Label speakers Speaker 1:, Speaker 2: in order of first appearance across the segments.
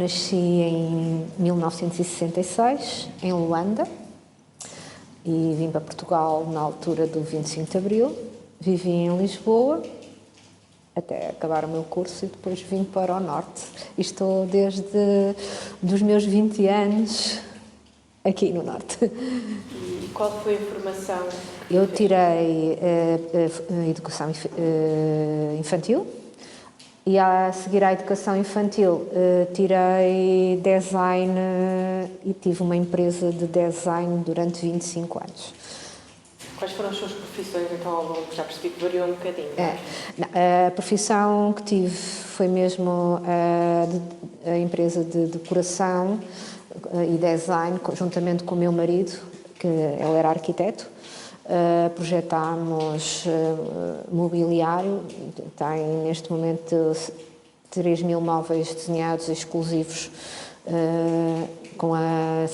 Speaker 1: nasci em 1966, em Luanda, e vim para Portugal na altura do 25 de Abril. Vivi em Lisboa até acabar o meu curso e depois vim para o Norte. E estou desde os meus 20 anos aqui no Norte.
Speaker 2: E qual foi a formação?
Speaker 1: Eu tirei educação infantil e a seguir à educação infantil tirei design e tive uma empresa de design durante 25 anos.
Speaker 2: Quais foram as suas profissões então ao longo? Já percebi que variou um bocadinho.
Speaker 1: A profissão que tive foi mesmo a empresa de decoração e design, juntamente com o meu marido, que ele era arquiteto. Projetámos mobiliário, tem neste momento 3.000 móveis desenhados exclusivos com a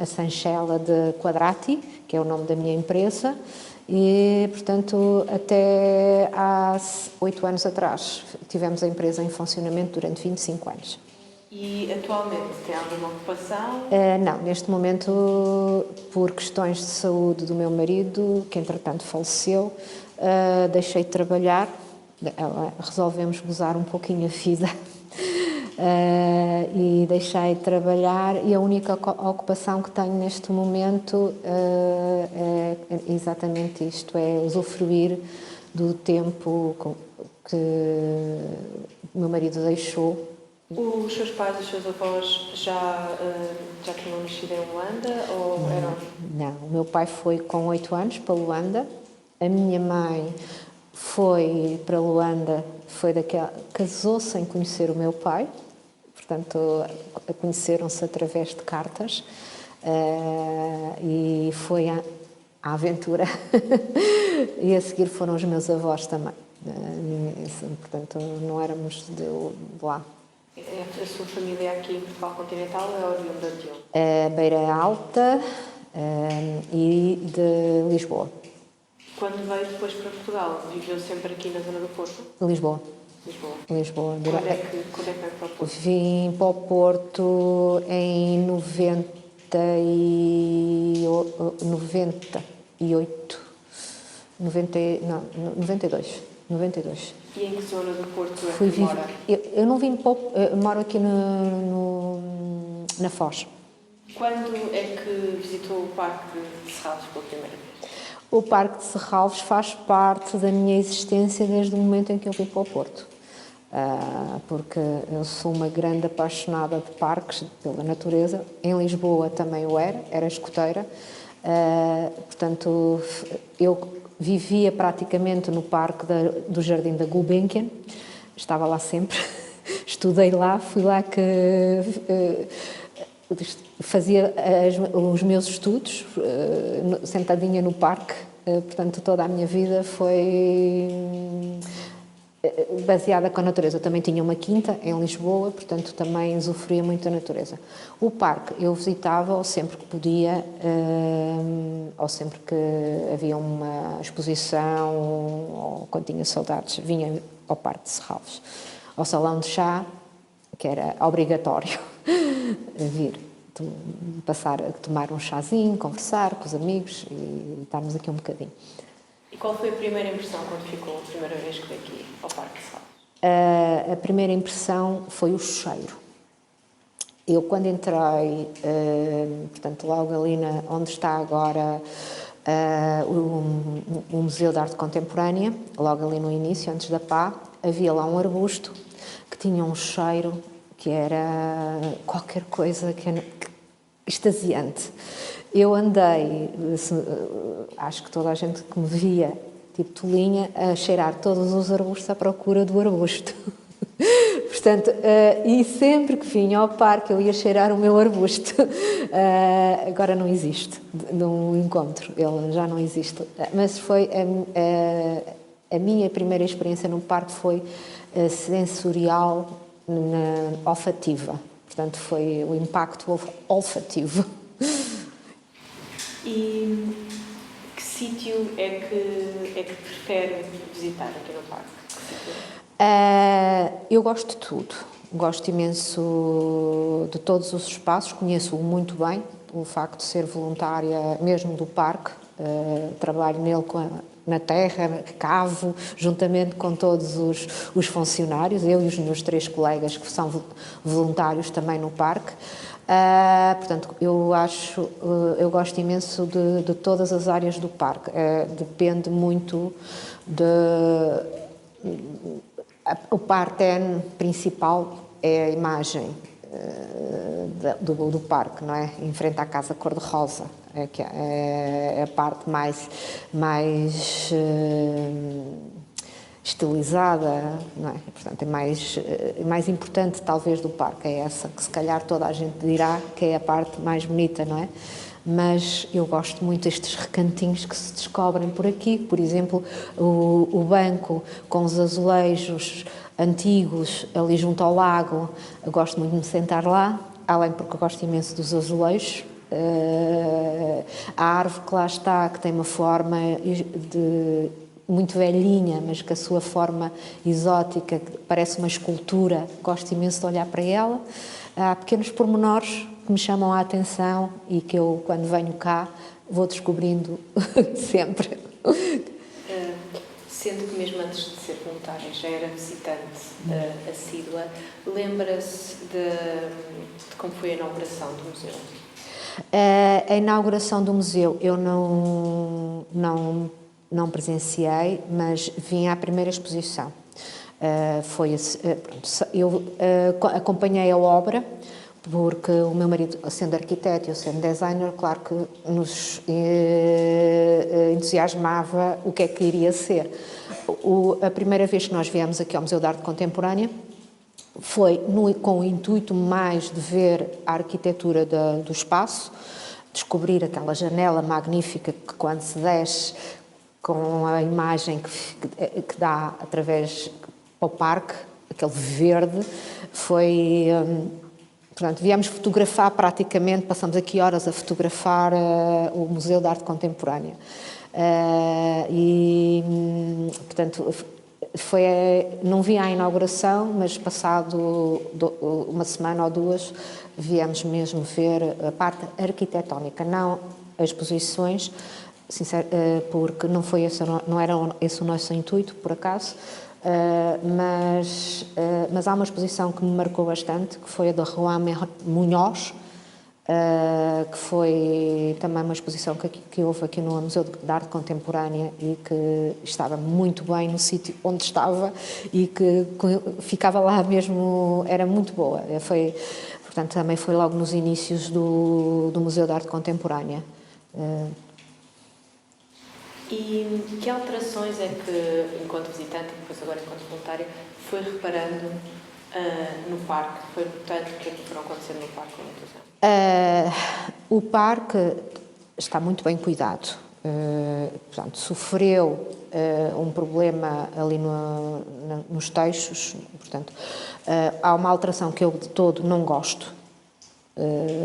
Speaker 1: Sanchela de Quadrati, que é o nome da minha empresa, e portanto até há 8 anos atrás tivemos a empresa em funcionamento durante 25 anos.
Speaker 2: E atualmente tem alguma ocupação?
Speaker 1: Não, neste momento, por questões de saúde do meu marido, que entretanto faleceu, deixei de trabalhar, resolvemos gozar um pouquinho a vida e deixei de trabalhar, e a única ocupação que tenho neste momento é exatamente isto, é usufruir do tempo que o meu marido deixou.
Speaker 2: Os seus pais e os seus avós já tinham nascido em Luanda ou eram?
Speaker 1: Não, o meu pai foi com 8 anos para Luanda, a minha mãe foi para Luanda, casou sem conhecer o meu pai, portanto conheceram-se através de cartas e foi à aventura e a seguir foram os meus avós também, portanto não éramos de lá.
Speaker 2: A sua família aqui em Portugal continental é oriunda de onde?
Speaker 1: Beira Alta e de Lisboa.
Speaker 2: Quando veio depois para Portugal, viveu sempre aqui na zona do Porto?
Speaker 1: Lisboa.
Speaker 2: Quando é que veio para o Porto?
Speaker 1: Vim para o Porto em 92.
Speaker 2: E em que zona do Porto é
Speaker 1: Fui
Speaker 2: que mora?
Speaker 1: Eu não vim para moro aqui na Foz.
Speaker 2: Quando é que visitou o Parque de Serralves pela primeira vez?
Speaker 1: O Parque de Serralves faz parte da minha existência desde o momento em que eu vim para o Porto. Porque eu sou uma grande apaixonada de parques, pela natureza. Em Lisboa também o era escoteira. Portanto, eu vivia praticamente no parque do Jardim da Gulbenkian, estava lá sempre, estudei lá, fui lá que fazia os meus estudos, sentadinha no parque, portanto toda a minha vida foi baseada com a natureza. Eu também tinha uma quinta em Lisboa, portanto também usufruía muito da natureza. O parque eu visitava sempre que podia, ou sempre que havia uma exposição, ou quando tinha saudades, vinha ao Parque de Serralves. Ao salão de chá, que era obrigatório vir, tomar um chazinho, conversar com os amigos e estarmos aqui um bocadinho.
Speaker 2: E qual foi a primeira impressão quando ficou a primeira vez que veio aqui ao Parque de Serralves?
Speaker 1: A primeira impressão foi o cheiro. Eu quando entrei, portanto logo ali onde está agora o Museu de Arte Contemporânea, logo ali no início, antes da Pá, havia lá um arbusto que tinha um cheiro que era qualquer coisa extasiante. Eu andei, acho que toda a gente que me via, tipo tolinha, a cheirar todos os arbustos à procura do arbusto. Portanto, e sempre que vinha ao parque eu ia cheirar o meu arbusto. Agora não existe, no encontro, ele já não existe. Mas foi a minha primeira experiência no parque foi sensorial, olfativa. Portanto, foi o impacto olfativo.
Speaker 2: E que sítio é que prefere visitar aqui no parque?
Speaker 1: Eu gosto de tudo. Gosto imenso de todos os espaços, conheço-o muito bem, o facto de ser voluntária mesmo do parque, trabalho nele na terra, cavo, juntamente com todos os funcionários, eu e os meus 3 colegas que são voluntários também no parque. Portanto, eu gosto imenso de todas as áreas do parque. Depende muito o parterre principal é a imagem do parque, não é? Em frente à Casa Cor-de-Rosa, é a parte mais estilizada, não é? Portanto, é mais importante talvez do parque, é essa, que se calhar toda a gente dirá que é a parte mais bonita, não é? Mas eu gosto muito destes recantinhos que se descobrem por aqui, por exemplo, o banco com os azulejos antigos ali junto ao lago, eu gosto muito de me sentar lá, além porque eu gosto imenso dos azulejos. A árvore que lá está, que tem uma forma muito velhinha, mas que a sua forma exótica, que parece uma escultura, gosto imenso de olhar para ela. Há pequenos pormenores que me chamam a atenção e que eu, quando venho cá, vou descobrindo sempre.
Speaker 2: Sendo que mesmo antes de ser voluntária já era visitante assídua, lembra-se de como foi a inauguração do museu?
Speaker 1: A inauguração do museu eu não presenciei, mas vim à primeira exposição. Eu acompanhei a obra, porque o meu marido, sendo arquiteto e eu sendo designer, claro que nos entusiasmava o que é que iria ser. A primeira vez que nós viemos aqui ao Museu de Arte Contemporânea foi com o intuito mais de ver a arquitetura do espaço, descobrir aquela janela magnífica que, quando se desce, com a imagem que dá através ao parque, aquele verde, foi... Portanto, viemos fotografar praticamente, passamos aqui horas a fotografar o Museu de Arte Contemporânea. Portanto, não vi a inauguração, mas passado uma semana ou 2, viemos mesmo ver a parte arquitetónica, não as exposições, porque não era esse o nosso intuito, por acaso. Mas há uma exposição que me marcou bastante, que foi a da Juan Munhoz, que foi também uma exposição que houve aqui no Museu de Arte Contemporânea e que estava muito bem no sítio onde estava e que ficava lá mesmo, era muito boa. Portanto, também foi logo nos inícios do Museu de Arte Contemporânea.
Speaker 2: E que alterações é que, enquanto visitante e depois agora enquanto voluntária, foi reparando no parque? Foi notando o que é que foram acontecendo no parque ao longo dos anos?
Speaker 1: O parque está muito bem cuidado. Portanto, sofreu um problema ali nos teixos. Portanto, há uma alteração que eu de todo não gosto.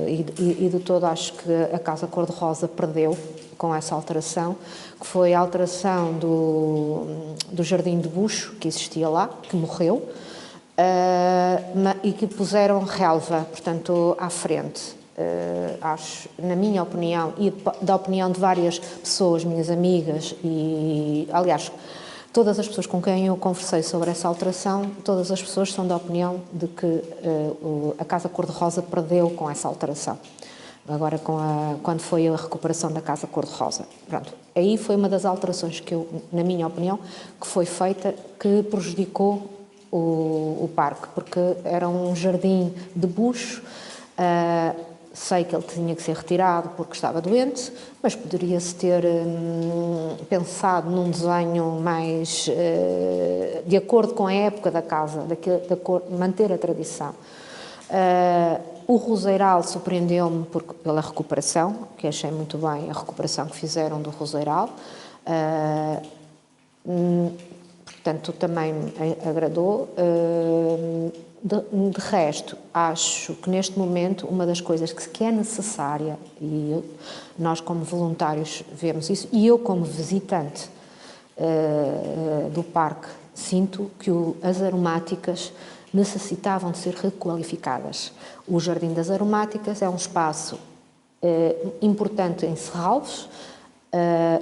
Speaker 1: E de todo acho que a Casa Cor-de-Rosa perdeu com essa alteração, que foi a alteração do jardim de bucho que existia lá, que morreu, e que puseram relva, portanto, à frente. Acho, na minha opinião, e da opinião de várias pessoas, minhas amigas, e aliás, todas as pessoas com quem eu conversei sobre essa alteração, todas as pessoas são da opinião de que a Casa Cor-de-Rosa perdeu com essa alteração. Agora, quando foi a recuperação da Casa Cor-de-Rosa. Pronto, aí foi uma das alterações que eu, na minha opinião, que foi feita, que prejudicou o parque, porque era um jardim de bucho. Sei que ele tinha que ser retirado porque estava doente, mas poderia-se ter pensado num desenho mais de acordo com a época da casa, manter a tradição. O Roseiral surpreendeu-me pela recuperação, que achei muito bem a recuperação que fizeram do Roseiral. Portanto, também me agradou. De resto, acho que neste momento uma das coisas que é necessária, e nós como voluntários vemos isso, e eu como visitante do parque sinto que as aromáticas necessitavam de ser requalificadas. O Jardim das Aromáticas é um espaço importante em Serralves,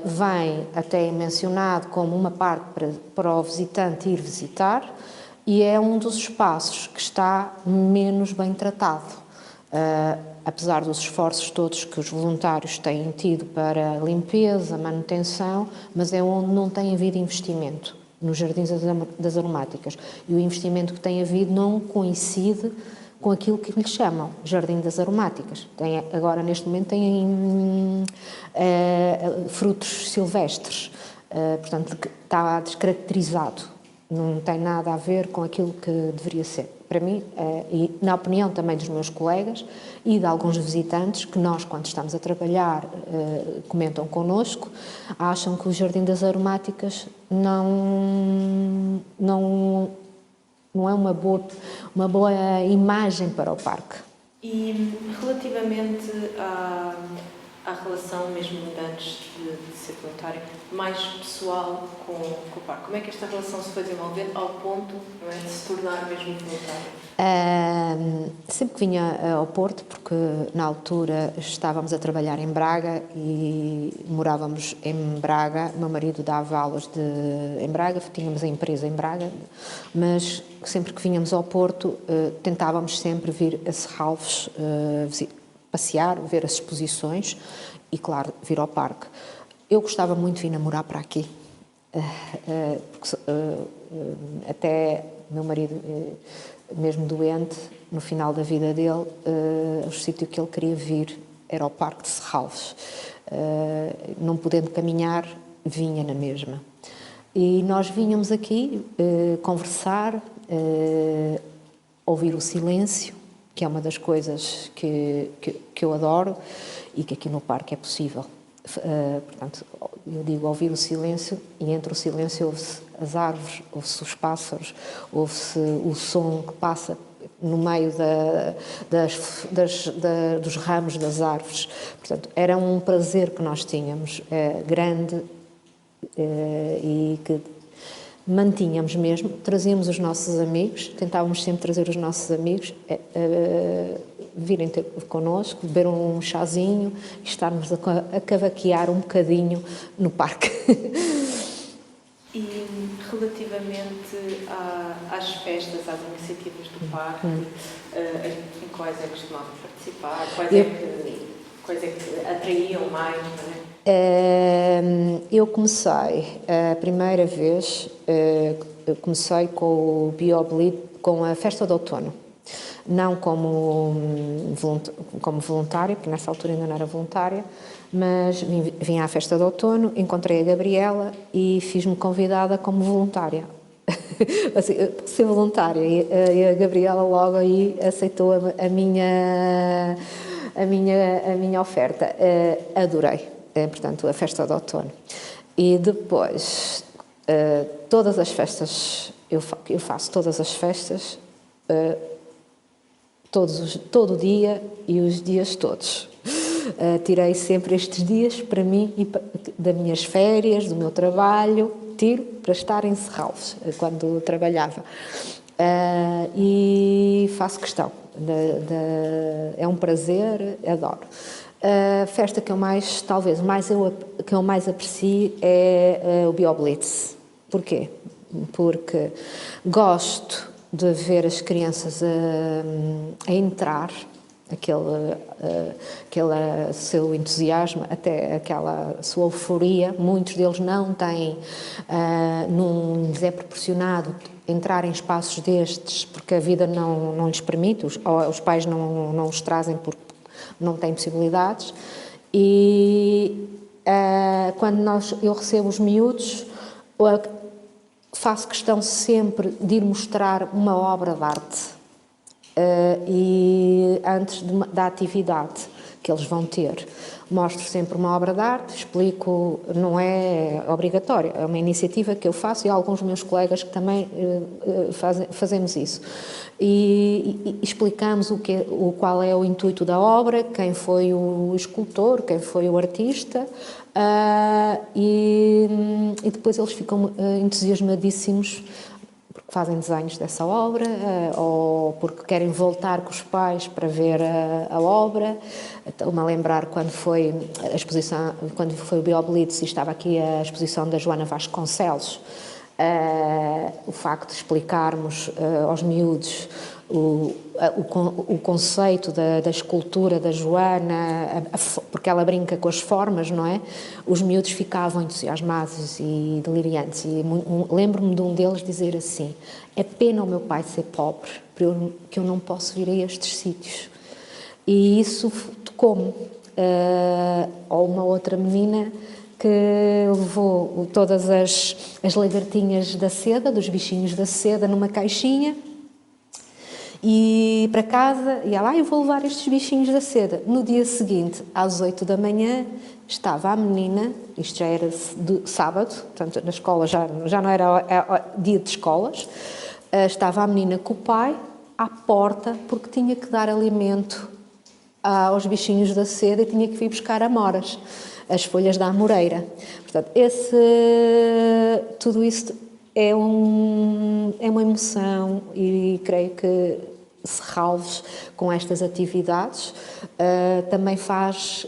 Speaker 1: vem até mencionado como uma parte para o visitante ir visitar, e é um dos espaços que está menos bem tratado. Apesar dos esforços todos que os voluntários têm tido para limpeza, manutenção, mas é onde não tem havido investimento, nos Jardins das Aromáticas. E o investimento que tem havido não coincide com aquilo que lhe chamam Jardim das Aromáticas. Agora, neste momento, têm frutos silvestres, portanto, está descaracterizado. Não tem nada a ver com aquilo que deveria ser. Para mim, e na opinião também dos meus colegas e de alguns visitantes, que nós, quando estamos a trabalhar, comentam connosco, acham que o Jardim das Aromáticas não é uma boa imagem para o parque.
Speaker 2: E relativamente à relação, mesmo antes de ser voluntário, mais pessoal com o parque, como é que esta relação se foi desenvolvendo ao ponto, não é, de se tornar mesmo voluntário?
Speaker 1: Sempre que vinha ao Porto, porque na altura estávamos a trabalhar em Braga e morávamos em Braga, o meu marido dava aulas em Braga, tínhamos a empresa em Braga, mas sempre que vinhamos ao Porto tentávamos sempre vir a Serralves passear, ver as exposições e, claro, vir ao parque. Eu gostava muito de vir namorar para aqui, porque até meu marido, mesmo doente, no final da vida dele, o sítio que ele queria vir era o Parque de Serralves. Não podendo caminhar, vinha na mesma. E nós vinhamos aqui conversar, ouvir o silêncio, que é uma das coisas que eu adoro e que aqui no parque é possível. Portanto, eu digo ouvir o silêncio, e entre o silêncio ouve-se as árvores, ouve-se os pássaros, ouve-se o som que passa no meio dos ramos das árvores. Portanto, era um prazer que nós tínhamos, grande, e que mantínhamos mesmo. Trazíamos os nossos amigos, tentávamos sempre trazer os nossos amigos, virem ter connosco, beber um chazinho e estarmos a cavaquear um bocadinho no parque.
Speaker 2: E relativamente às festas, às iniciativas do parque, em quais é que costumavam participar? Quais é que atraíam mais? Não é?
Speaker 1: Eu comecei, a primeira vez, comecei com o BioBleed, com a festa de outono. Não como voluntária, porque nessa altura ainda não era voluntária, mas vim à festa de outono, encontrei a Gabriela e fiz-me convidada como voluntária. Assim, ser voluntária, e a Gabriela logo aí aceitou a minha oferta. Adorei, portanto, a festa de outono. E depois, todas as festas, eu faço todas as festas, todo o dia e os dias todos. Tirei sempre estes dias para mim, e das minhas férias, do meu trabalho, tiro para estar em Serralves, quando trabalhava. E faço questão. É um prazer, adoro. A festa que eu mais aprecio é o BioBlitz. Porquê? Porque gosto de ver as crianças a entrar, aquele seu entusiasmo, até aquela sua euforia. Muitos deles não têm, não lhes é proporcionado entrar em espaços destes, porque a vida não lhes permite, os pais não os trazem porque não têm possibilidades. E quando eu recebo os miúdos, faço questão sempre de ir mostrar uma obra de arte, e antes da atividade, que eles vão ter. Mostro sempre uma obra de arte, explico, não é obrigatório, é uma iniciativa que eu faço e alguns meus colegas que também fazemos isso. E explicamos qual é o intuito da obra, quem foi o escultor, quem foi o artista, e depois eles ficam entusiasmadíssimos porque fazem desenhos dessa obra, ou porque querem voltar com os pais para ver a obra. Estou-me a lembrar quando foi a exposição, quando foi o Bioblitz e estava aqui a exposição da Joana Vasconcelos, o facto de explicarmos aos miúdos o conceito da escultura da Joana, porque ela brinca com as formas, não é? Os miúdos ficavam entusiasmados e deliriantes. E lembro-me de um deles dizer assim: é pena o meu pai ser pobre, que eu não posso vir a estes sítios. E isso tocou-me. Ou uma outra menina que levou todas as lagartinhas da seda, dos bichinhos da seda, numa caixinha, e para casa, e ela, eu vou levar estes bichinhos da seda. No dia seguinte, às 8 da manhã, estava a menina, isto já era de sábado, portanto na escola já não era dia de escolas, estava a menina com o pai à porta, porque tinha que dar alimento aos bichinhos da seda e tinha que vir buscar amoras, as folhas da amoreira. Portanto, tudo isso é uma emoção, e creio que Serralves, com estas atividades, também faz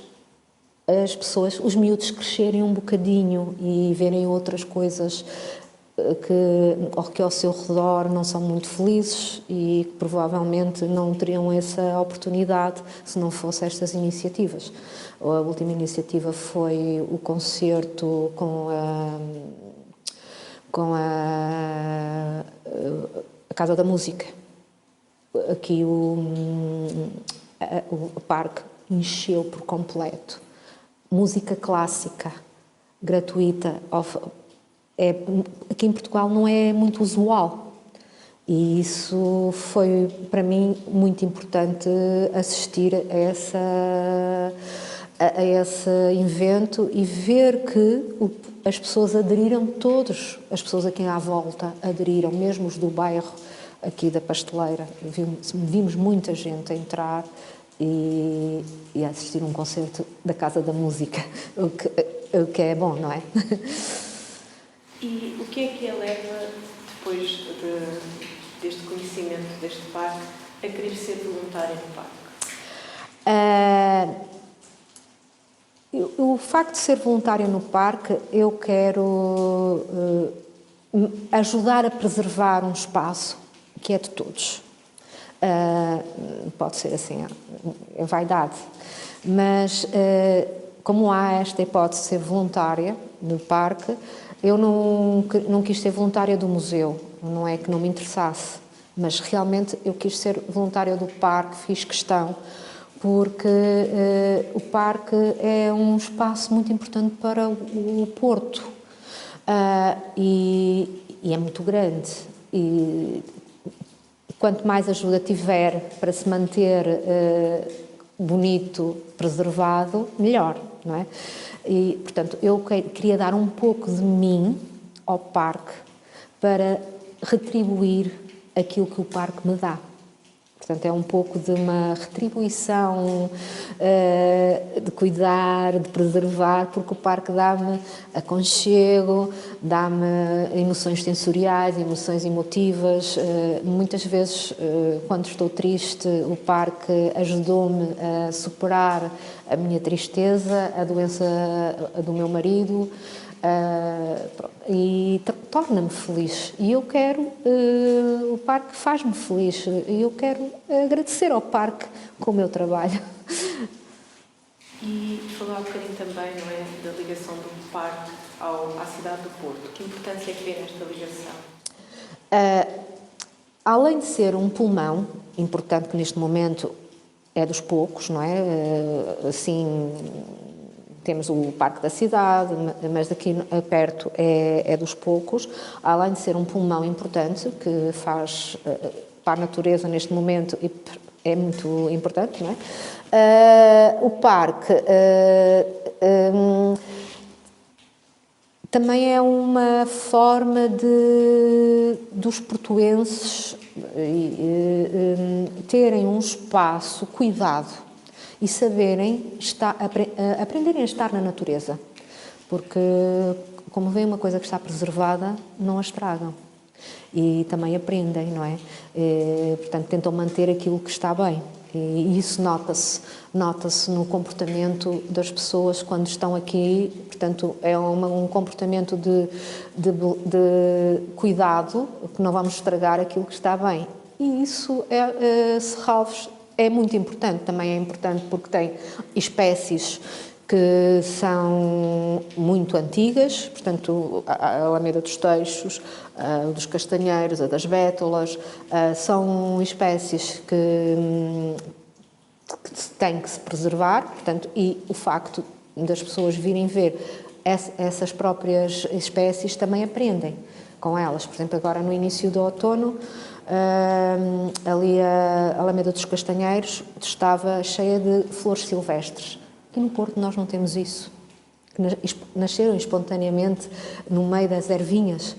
Speaker 1: as pessoas, os miúdos, crescerem um bocadinho e verem outras coisas que ao seu redor não são muito felizes e que provavelmente não teriam essa oportunidade se não fossem estas iniciativas. A última iniciativa foi o concerto com a Casa da Música. Aqui o parque encheu por completo. Música clássica, gratuita. Aqui em Portugal não é muito usual. E isso foi, para mim, muito importante assistir a esse evento e ver que as pessoas aderiram, as pessoas aqui à volta aderiram, mesmo os do bairro aqui da Pasteleira. Vimos muita gente a entrar e a assistir um concerto da Casa da Música, o que é bom, não é?
Speaker 2: E o que é que a leva, depois deste conhecimento deste parque, a querer ser voluntária no parque?
Speaker 1: O facto de ser voluntária no parque, eu quero ajudar a preservar um espaço que é de todos. Pode ser assim, é vaidade, mas como há esta hipótese de ser voluntária no parque, eu não quis ser voluntária do museu, não é que não me interessasse, mas realmente eu quis ser voluntária do parque, fiz questão, porque o parque é um espaço muito importante para o Porto e é muito grande. E quanto mais ajuda tiver para se manter bonito, preservado, melhor, não é? E, portanto, eu queria dar um pouco de mim ao parque para retribuir aquilo que o parque me dá. Portanto, é um pouco de uma retribuição, de cuidar, de preservar, porque o parque dá-me aconchego, dá-me emoções sensoriais, emoções emotivas. Muitas vezes, quando estou triste, o parque ajudou-me a superar a minha tristeza, a doença do meu marido, e torna-me feliz. E eu quero, o parque faz-me feliz, e eu quero agradecer ao parque com o meu trabalho.
Speaker 2: E falar um bocadinho também, não é, da ligação do parque à cidade do Porto. Que importância é que vê nesta ligação?
Speaker 1: Além de ser um pulmão importante, que neste momento é dos poucos, não é? Assim, temos o Parque da Cidade, mas daqui perto é dos poucos. Além de ser um pulmão importante, que faz para a natureza neste momento e é muito importante, não é? O parque também é uma forma dos portuenses terem um espaço cuidado e saberem aprenderem a estar na natureza, porque como vem uma coisa que está preservada, não a estragam e também aprendem, não é? Portanto, tentam manter aquilo que está bem. E isso nota-se no comportamento das pessoas quando estão aqui. Portanto, é um comportamento de cuidado, que não vamos estragar aquilo que está bem. E isso, Serralves, é muito importante. Também é importante porque tem espécies que são muito antigas, portanto, a Alameda dos Teixos, a dos Castanheiros, a das Bétulas, são espécies que têm que se preservar, portanto, e o facto das pessoas virem ver essas próprias espécies também aprendem com elas. Por exemplo, agora no início do outono, ali a Alameda dos Castanheiros estava cheia de flores silvestres. Aqui no Porto nós não temos isso, que nasceram espontaneamente no meio das ervinhas,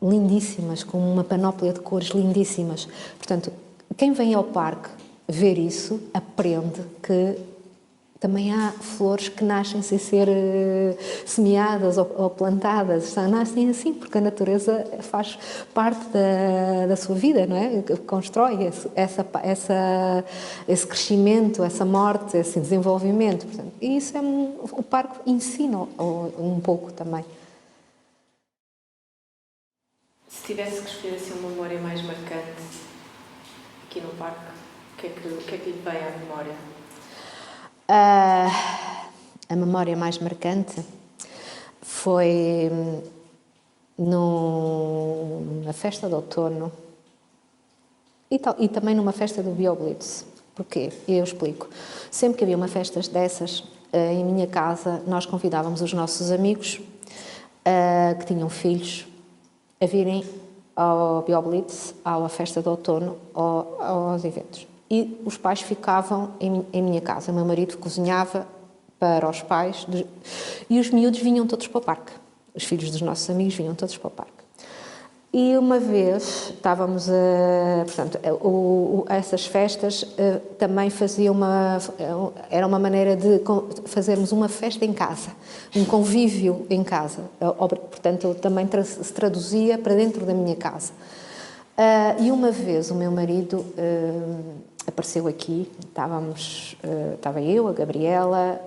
Speaker 1: lindíssimas, com uma panóplia de cores lindíssimas. Portanto, quem vem ao parque ver isso, aprende que também há flores que nascem sem ser semeadas ou plantadas, nascem assim, porque a natureza faz parte da sua vida, não é? Constrói esse crescimento, essa morte, esse desenvolvimento. Portanto, e isso o parque ensina um pouco também.
Speaker 2: Se tivesse que escolher assim, uma memória mais marcante aqui no parque, o que é que lhe vem à memória?
Speaker 1: A memória mais marcante foi numa festa de outono e também numa festa do BioBlitz. Porquê? Eu explico. Sempre que havia uma festa dessas, em minha casa, nós convidávamos os nossos amigos que tinham filhos a virem ao BioBlitz, à festa de outono, aos eventos. E os pais ficavam em minha casa. O meu marido cozinhava para os pais e os miúdos vinham todos para o parque. Os filhos dos nossos amigos vinham todos para o parque. E uma vez estávamos portanto, essas festas também era uma maneira de fazermos uma festa em casa, um convívio em casa. Portanto, também se traduzia para dentro da minha casa. E uma vez o meu marido apareceu aqui, estava eu, a Gabriela,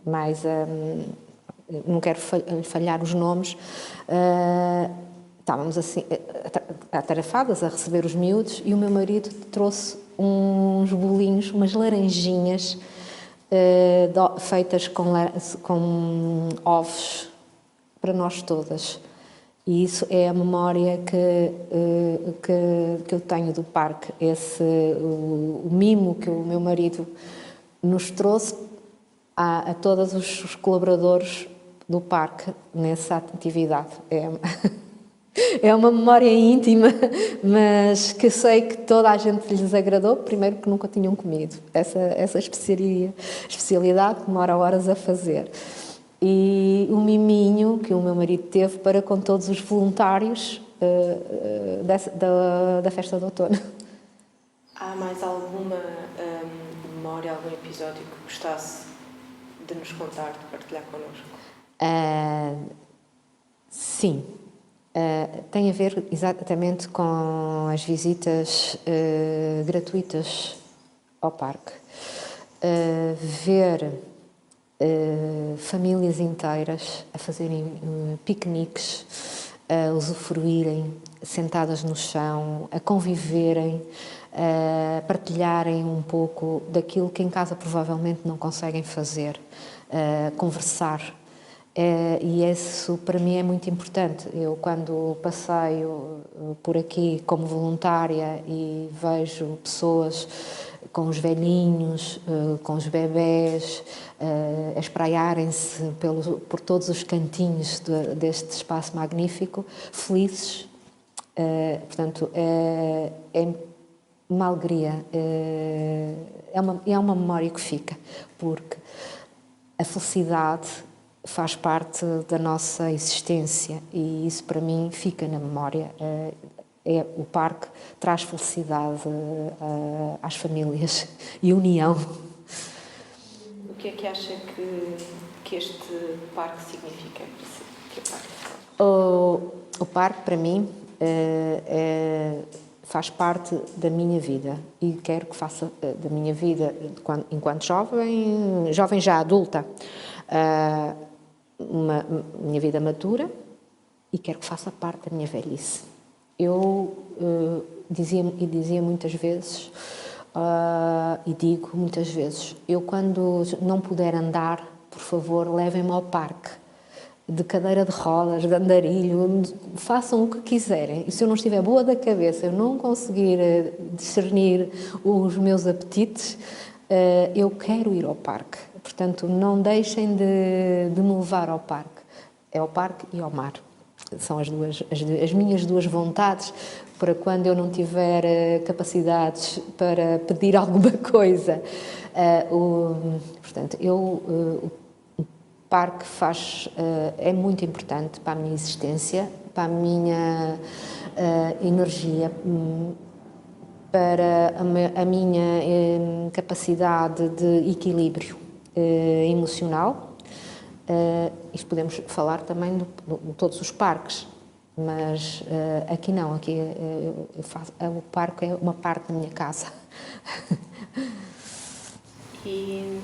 Speaker 1: mais não quero falhar os nomes, estávamos assim atarefadas a receber os miúdos e o meu marido trouxe uns bolinhos, umas laranjinhas feitas com ovos para nós todas. E isso é a memória que eu tenho do parque, o mimo que o meu marido nos trouxe a todos os colaboradores do parque nessa atividade. É uma memória íntima, mas que sei que toda a gente lhes agradou, primeiro que nunca tinham comido essa especialidade que demora horas a fazer. E o miminho que o meu marido teve para com todos os voluntários da festa de outono.
Speaker 2: Há mais alguma memória, algum episódio que gostasse de nos contar, de partilhar connosco?
Speaker 1: Sim. Tem a ver exatamente com as visitas gratuitas ao parque. Ver famílias inteiras a fazerem piqueniques, a usufruírem, sentadas no chão, a conviverem, a partilharem um pouco daquilo que em casa provavelmente não conseguem fazer, conversar. E isso para mim é muito importante. Eu, quando passeio por aqui como voluntária e vejo pessoas com os velhinhos, com os bebés, a espraiarem-se por todos os cantinhos deste espaço magnífico, felizes. Portanto, uma alegria, é uma memória que fica, porque a felicidade faz parte da nossa existência e isso para mim fica na memória. O parque traz felicidade às famílias e união.
Speaker 2: O que é que acha que este parque significa para si? Que é o parque?
Speaker 1: O parque para mim faz parte da minha vida e quero que faça da minha vida enquanto jovem já adulta, uma minha vida madura, e quero que faça parte da minha velhice. Eu dizia muitas vezes, e digo muitas vezes, eu quando não puder andar, por favor, levem-me ao parque, de cadeira de rodas, de andarilho, façam o que quiserem. E se eu não estiver boa da cabeça, eu não conseguir discernir os meus apetites, eu quero ir ao parque. Portanto, não deixem de me levar ao parque. É ao parque e ao mar. São as minhas duas vontades para quando eu não tiver capacidades para pedir alguma coisa. Portanto, o parque é muito importante para a minha existência, para a minha energia, para a minha capacidade de equilíbrio emocional. Isto podemos falar também de todos os parques, mas aqui não, aqui o parque é uma parte da minha casa.
Speaker 2: E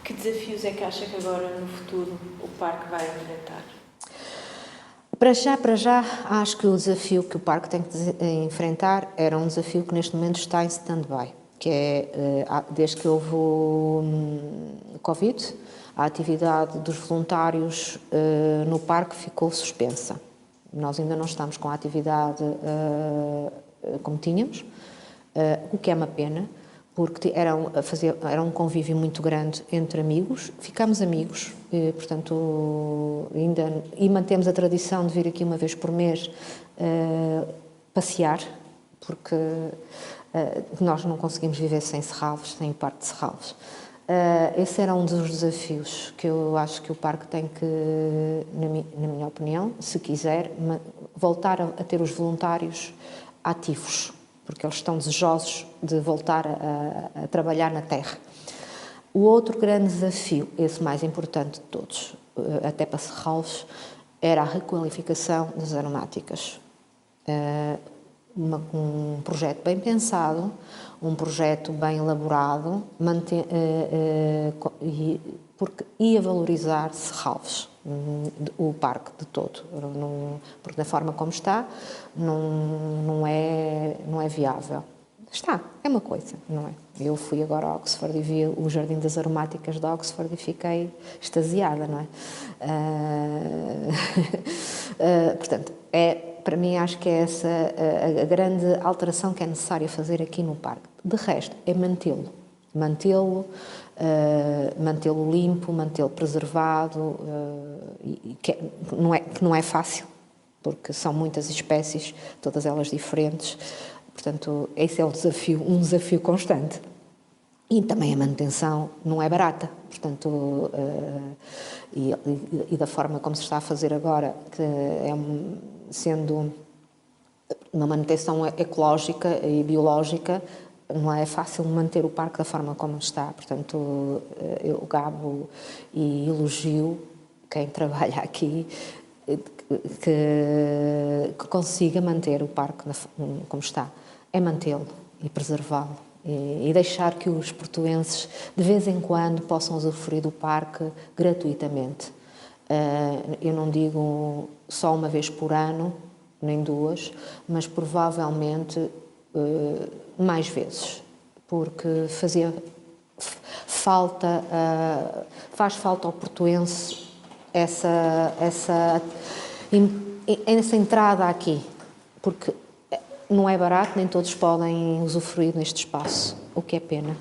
Speaker 2: que desafios é que acha que agora no futuro o parque vai enfrentar?
Speaker 1: Para já, acho que o desafio que o parque tem que enfrentar era um desafio que neste momento está em stand-by, que é, desde que houve o Covid, a atividade dos voluntários no parque ficou suspensa. Nós ainda não estamos com a atividade como tínhamos, o que é uma pena, porque era um convívio muito grande entre amigos. Ficámos amigos, portanto, e mantemos a tradição de vir aqui uma vez por mês passear, porque nós não conseguimos viver sem Serralves, sem o Parque de Serralves. Esse era um dos desafios que eu acho que o parque tem que, na minha opinião, se quiser, voltar a ter os voluntários ativos, porque eles estão desejosos de voltar a trabalhar na terra. O outro grande desafio, esse mais importante de todos, até para Serralves, era a requalificação das aromáticas. Um projeto bem pensado, um projeto bem elaborado, porque ia valorizar Serralves, o parque de todo, porque da forma como está não é viável. Está, é uma coisa, não é? Eu fui agora a Oxford e vi o Jardim das Aromáticas de Oxford e fiquei extasiada, não é? Portanto, para mim acho que é essa a grande alteração que é necessária fazer aqui no parque. De resto, é mantê-lo limpo, mantê-lo preservado, que não é fácil, porque são muitas espécies, todas elas diferentes. Portanto, esse é um desafio constante. E também a manutenção não é barata, portanto, e da forma como se está a fazer agora, que sendo uma manutenção ecológica e biológica, não é fácil manter o parque da forma como está. Portanto, eu gabo e elogio quem trabalha aqui, que consiga manter o parque como está. É mantê-lo e preservá-lo e deixar que os portuenses de vez em quando possam usufruir do parque gratuitamente. Eu não digo só uma vez por ano, nem duas, mas provavelmente mais vezes, porque faz falta ao portuense essa entrada aqui, porque não é barato, nem todos podem usufruir neste espaço, o que é pena.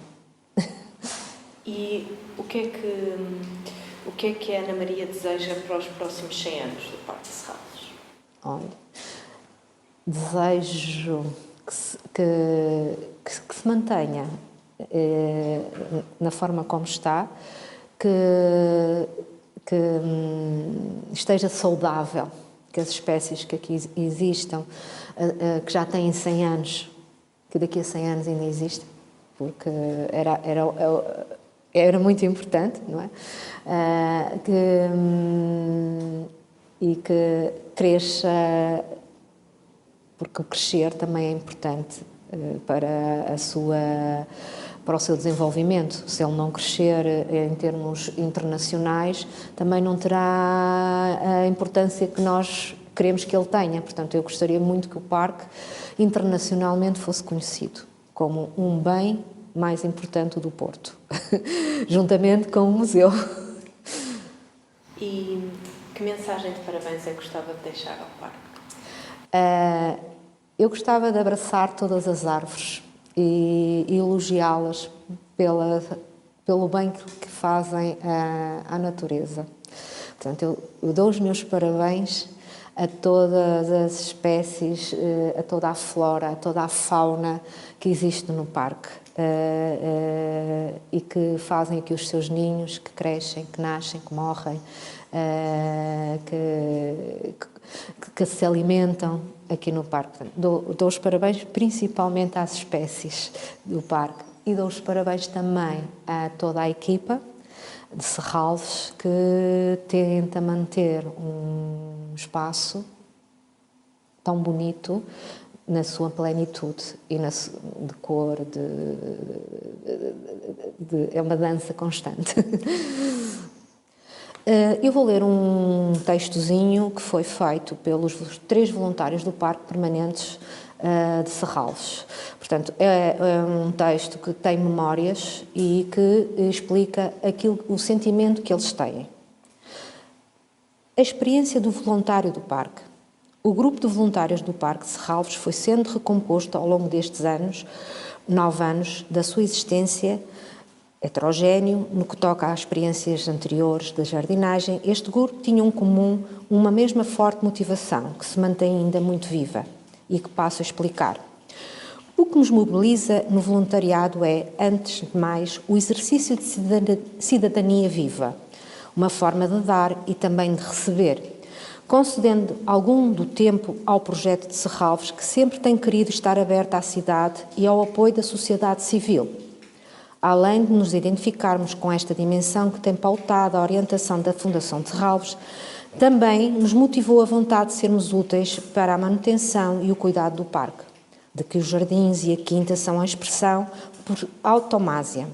Speaker 2: E o que é que a Ana Maria deseja para os próximos 100 anos do Parque de Serralves?
Speaker 1: Olha, desejo que se mantenha na forma como está, que esteja saudável, que as espécies que aqui existam, que já têm 100 anos, que daqui a 100 anos ainda existem, porque era muito importante, não é? E que cresça, porque o crescer também é importante para o seu desenvolvimento. Se ele não crescer em termos internacionais, também não terá a importância que nós queremos que ele tenha. Portanto, eu gostaria muito que o parque internacionalmente fosse conhecido como um bem mais importante do Porto, juntamente com o museu.
Speaker 2: E que mensagem de parabéns é que gostava de deixar ao parque?
Speaker 1: Eu gostava de abraçar todas as árvores e elogiá-las pelo bem que fazem à natureza. Portanto, eu dou os meus parabéns a todas as espécies, a toda a flora, a toda a fauna que existe no parque e que fazem aqui os seus ninhos, que crescem, que nascem, que morrem, que se alimentam aqui no parque. Dou os parabéns principalmente às espécies do parque e dou os parabéns também a toda a equipa de Serralves que tenta manter um espaço tão bonito na sua plenitude e de cor, é uma dança constante. Eu vou ler um textozinho que foi feito pelos 3 voluntários do Parque Permanentes de Serralves. Portanto, é um texto que tem memórias e que explica o sentimento que eles têm. A experiência do voluntário do Parque. O grupo de voluntários do Parque de Serralves foi sendo recomposto ao longo destes 9 anos da sua existência. Heterogéneo, no que toca às experiências anteriores da jardinagem, este grupo tinha em comum uma mesma forte motivação, que se mantém ainda muito viva e que passo a explicar. O que nos mobiliza no voluntariado é, antes de mais, o exercício de cidadania viva, uma forma de dar e também de receber, concedendo algum do tempo ao projeto de Serralves, que sempre tem querido estar aberto à cidade e ao apoio da sociedade civil. Além de nos identificarmos com esta dimensão que tem pautado a orientação da Fundação de Serralves, também nos motivou a vontade de sermos úteis para a manutenção e o cuidado do parque, de que os jardins e a quinta são a expressão por automásia.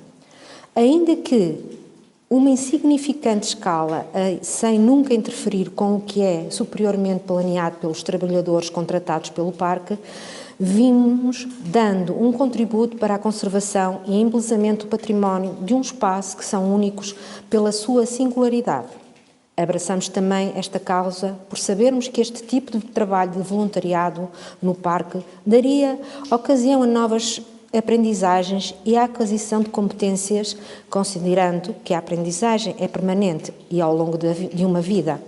Speaker 1: Ainda que uma insignificante escala, sem nunca interferir com o que é superiormente planeado pelos trabalhadores contratados pelo parque, vimos dando um contributo para a conservação e embelezamento do património de um espaço que são únicos pela sua singularidade. Abraçamos também esta causa por sabermos que este tipo de trabalho de voluntariado no parque daria ocasião a novas aprendizagens e à aquisição de competências, considerando que a aprendizagem é permanente e ao longo de uma vida.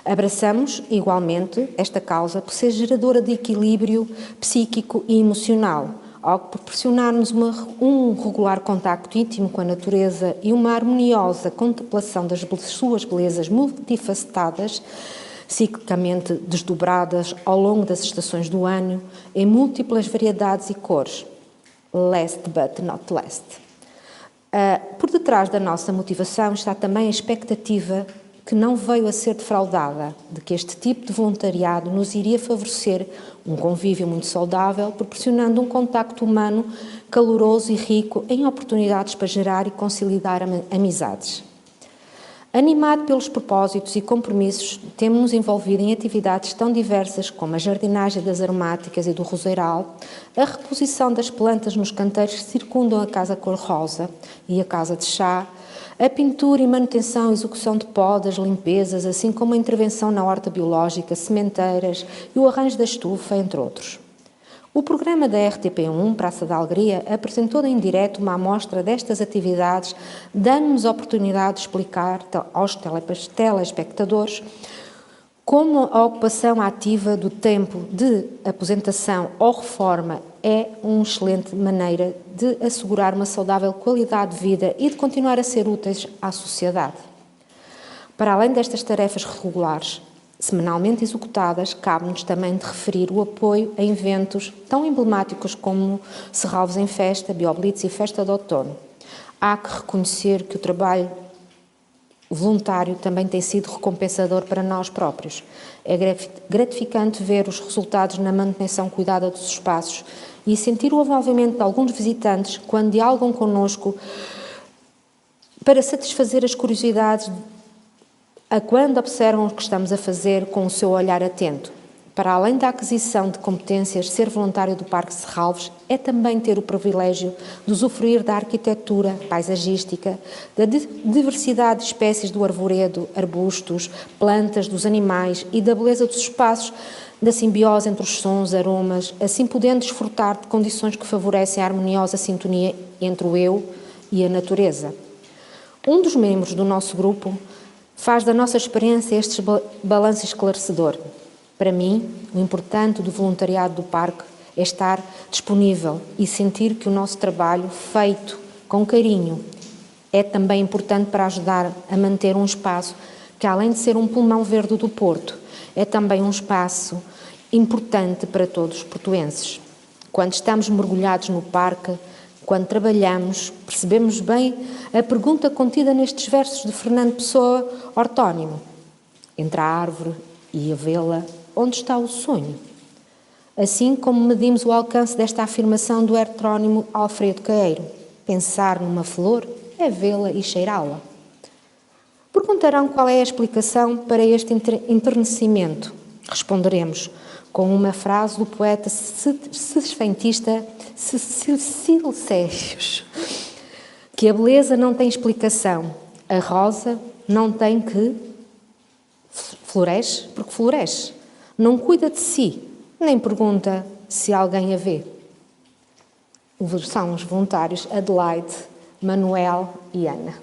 Speaker 1: Abraçamos, igualmente, esta causa por ser geradora de equilíbrio psíquico e emocional, ao proporcionar-nos um regular contacto íntimo com a natureza e uma harmoniosa contemplação das suas belezas multifacetadas, ciclicamente desdobradas ao longo das estações do ano, em múltiplas variedades e cores. Last but not least. Por detrás da nossa motivação está também a expectativa que não veio a ser defraudada, de que este tipo de voluntariado nos iria favorecer um convívio muito saudável, proporcionando um contacto humano caloroso e rico em oportunidades para gerar e consolidar amizades. Animado pelos propósitos e compromissos, temos-nos envolvido em atividades tão diversas como a jardinagem das aromáticas e do roseiral, a reposição das plantas nos canteiros que circundam a Casa Cor-de-Rosa e a Casa de Chá, a pintura e manutenção e execução de podas, limpezas, assim como a intervenção na horta biológica, sementeiras e o arranjo da estufa, entre outros. O programa da RTP1, Praça da Alegria, apresentou em direto uma amostra destas atividades, dando-nos a oportunidade de explicar aos telespectadores Como a ocupação ativa do tempo de aposentação ou reforma é uma excelente maneira de assegurar uma saudável qualidade de vida e de continuar a ser úteis à sociedade. Para além destas tarefas regulares, semanalmente executadas, cabe-nos também de referir o apoio a eventos tão emblemáticos como Serralves em Festa, Bioblitz e Festa de Outono. Há que reconhecer que o trabalho voluntário também tem sido recompensador para nós próprios. É gratificante ver os resultados na manutenção cuidada dos espaços e sentir o envolvimento de alguns visitantes quando dialogam connosco para satisfazer as curiosidades a quando observam o que estamos a fazer com o seu olhar atento. Para além da aquisição de competências, ser voluntário do Parque Serralves é também ter o privilégio de usufruir da arquitetura paisagística, da diversidade de espécies do arvoredo, arbustos, plantas, dos animais e da beleza dos espaços, da simbiose entre os sons, aromas, assim podendo desfrutar de condições que favorecem a harmoniosa sintonia entre o eu e a natureza. Um dos membros do nosso grupo faz da nossa experiência este balanço esclarecedor. Para mim, o importante do voluntariado do parque é estar disponível e sentir que o nosso trabalho, feito com carinho, é também importante para ajudar a manter um espaço que, além de ser um pulmão verde do Porto, é também um espaço importante para todos os portuenses. Quando estamos mergulhados no parque, quando trabalhamos, percebemos bem a pergunta contida nestes versos de Fernando Pessoa, ortónimo. Entre a árvore e a vê-la, onde está o sonho? Assim como medimos o alcance desta afirmação do heterónimo Alfredo Caeiro. Pensar numa flor é vê-la e cheirá-la. Perguntarão qual é a explicação para este enternecimento. Responderemos com uma frase do poeta sesfentista Cecílio Seixos, que a beleza não tem explicação, a rosa não tem que floresce porque floresce, não cuida de si, nem pergunta se alguém a vê. São os voluntários Adelaide, Manuel e Ana.